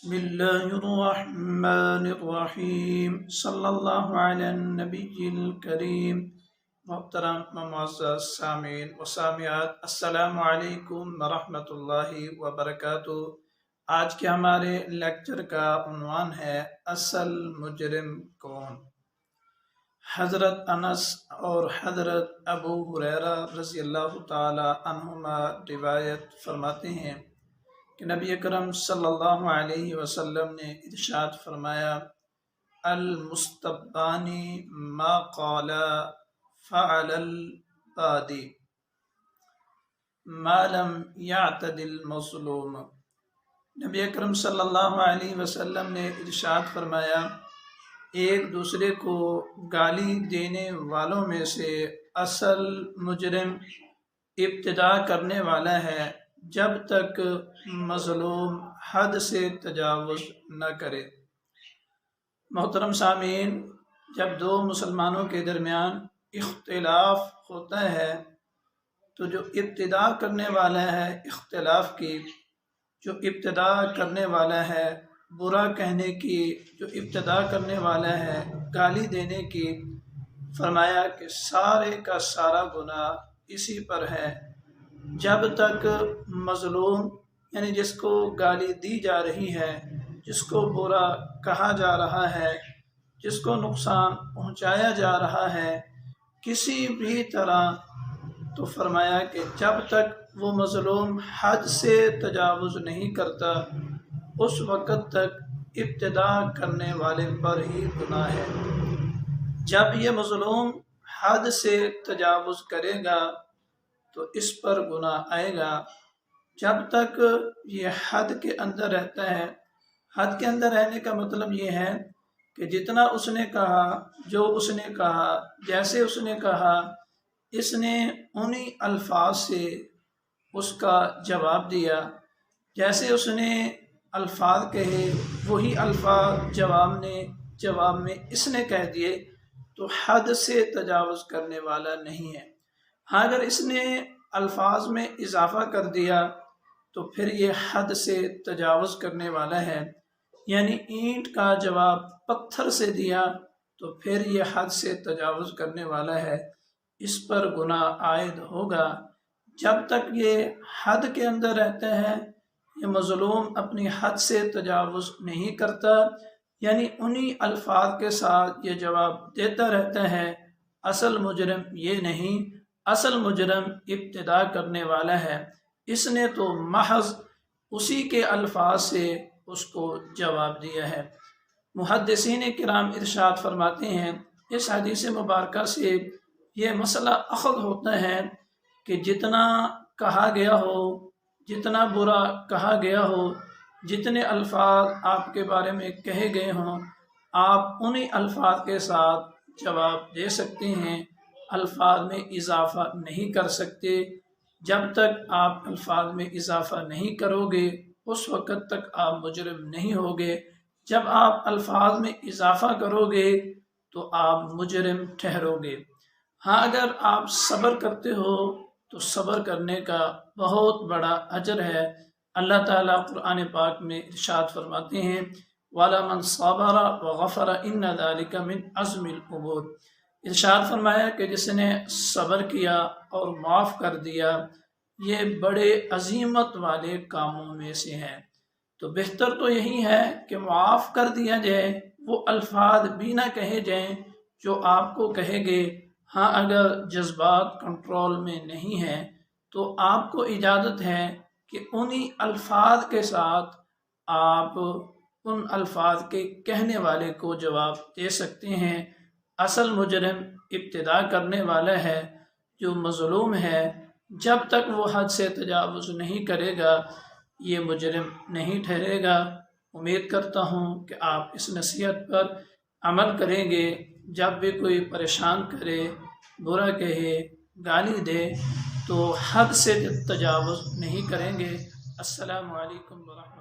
بسم اللہ الرحمن الرحیم صلی اللہ علی النبی الکریم۔ محترم معزز سامعین و سامعات، السلام علیکم ورحمۃ اللہ وبرکاتہ۔ آج کے ہمارے لیکچر کا عنوان ہے اصل مجرم کون؟ حضرت انس اور حضرت ابو ہریرہ رضی اللہ تعالی عنہما روایت فرماتے ہیں کہ نبی اکرم صلی اللہ علیہ وسلم نے ارشاد فرمایا، المستبانی ما قال فعل البادی ما لم یعتد المظلوم۔ نبی اکرم صلی اللہ علیہ وسلم نے ارشاد فرمایا، ایک دوسرے کو گالی دینے والوں میں سے اصل مجرم ابتدا کرنے والا ہے جب تک مظلوم حد سے تجاوز نہ کرے۔ محترم سامعین، جب دو مسلمانوں کے درمیان اختلاف ہوتا ہے تو جو ابتدا کرنے والا ہے اختلاف کی، جو ابتدا کرنے والا ہے برا کہنے کی، جو ابتدا کرنے والا ہے گالی دینے کی، فرمایا کہ سارے کا سارا گناہ اسی پر ہے جب تک مظلوم یعنی جس کو گالی دی جا رہی ہے، جس کو برا کہا جا رہا ہے، جس کو نقصان پہنچایا جا رہا ہے کسی بھی طرح، تو فرمایا کہ جب تک وہ مظلوم حد سے تجاوز نہیں کرتا اس وقت تک ابتدا کرنے والے پر ہی گناہ ہے۔ جب یہ مظلوم حد سے تجاوز کرے گا تو اس پر گناہ آئے گا۔ جب تک یہ حد کے اندر رہتا ہے، حد کے اندر رہنے کا مطلب یہ ہے کہ جتنا اس نے کہا، جو اس نے کہا، جیسے اس نے کہا، اس نے انہی الفاظ سے اس کا جواب دیا، جیسے اس نے الفاظ کہے وہی الفاظ جواب میں اس نے کہہ دیے، تو حد سے تجاوز کرنے والا نہیں ہے۔ ہاں اگر اس نے الفاظ میں اضافہ کر دیا تو پھر یہ حد سے تجاوز کرنے والا ہے، یعنی اینٹ کا جواب پتھر سے دیا تو پھر یہ حد سے تجاوز کرنے والا ہے، اس پر گناہ عائد ہوگا۔ جب تک یہ حد کے اندر رہتا ہے، یہ مظلوم اپنی حد سے تجاوز نہیں کرتا، یعنی انہی الفاظ کے ساتھ یہ جواب دیتا رہتا ہے، اصل مجرم یہ نہیں، اصل مجرم ابتدا کرنے والا ہے۔ اس نے تو محض اسی کے الفاظ سے اس کو جواب دیا ہے۔ محدثین کرام ارشاد فرماتے ہیں، اس حدیث مبارکہ سے یہ مسئلہ اخذ ہوتا ہے کہ جتنا کہا گیا ہو، جتنا برا کہا گیا ہو، جتنے الفاظ آپ کے بارے میں کہے گئے ہوں، آپ انہی الفاظ کے ساتھ جواب دے سکتے ہیں، الفاظ میں اضافہ نہیں کر سکتے۔ جب تک آپ الفاظ میں اضافہ نہیں کرو گے اس وقت تک آپ مجرم نہیں ہوگے۔ جب آپ الفاظ میں اضافہ کرو گے تو آپ مجرم ٹھہرو گے۔ ہاں اگر آپ صبر کرتے ہو تو صبر کرنے کا بہت بڑا اجر ہے۔ اللہ تعالیٰ قرآن پاک میں ارشاد فرماتے ہیں، وَلَمَنْ صَبَرَ وَغَفَرَ إِنَّ ذَلِكَ مِنْ عَزْمِ الْأُمُورِ۔ ارشاد فرمایا کہ جس نے صبر کیا اور معاف کر دیا، یہ بڑے عظیمت والے کاموں میں سے ہے۔ تو بہتر تو یہی ہے کہ معاف کر دیا جائے، وہ الفاظ بھی نہ کہے جائیں جو آپ کو کہے گے۔ ہاں اگر جذبات کنٹرول میں نہیں ہیں تو آپ کو اجازت ہے کہ انہی الفاظ کے ساتھ آپ ان الفاظ کے کہنے والے کو جواب دے سکتے ہیں۔ اصل مجرم ابتدا کرنے والا ہے، جو مظلوم ہے جب تک وہ حد سے تجاوز نہیں کرے گا یہ مجرم نہیں ٹھہرے گا۔ امید کرتا ہوں کہ آپ اس نصیحت پر عمل کریں گے۔ جب بھی کوئی پریشان کرے، برا کہے، گالی دے تو حد سے تجاوز نہیں کریں گے۔ السلام علیکم ورحمۃ اللہ۔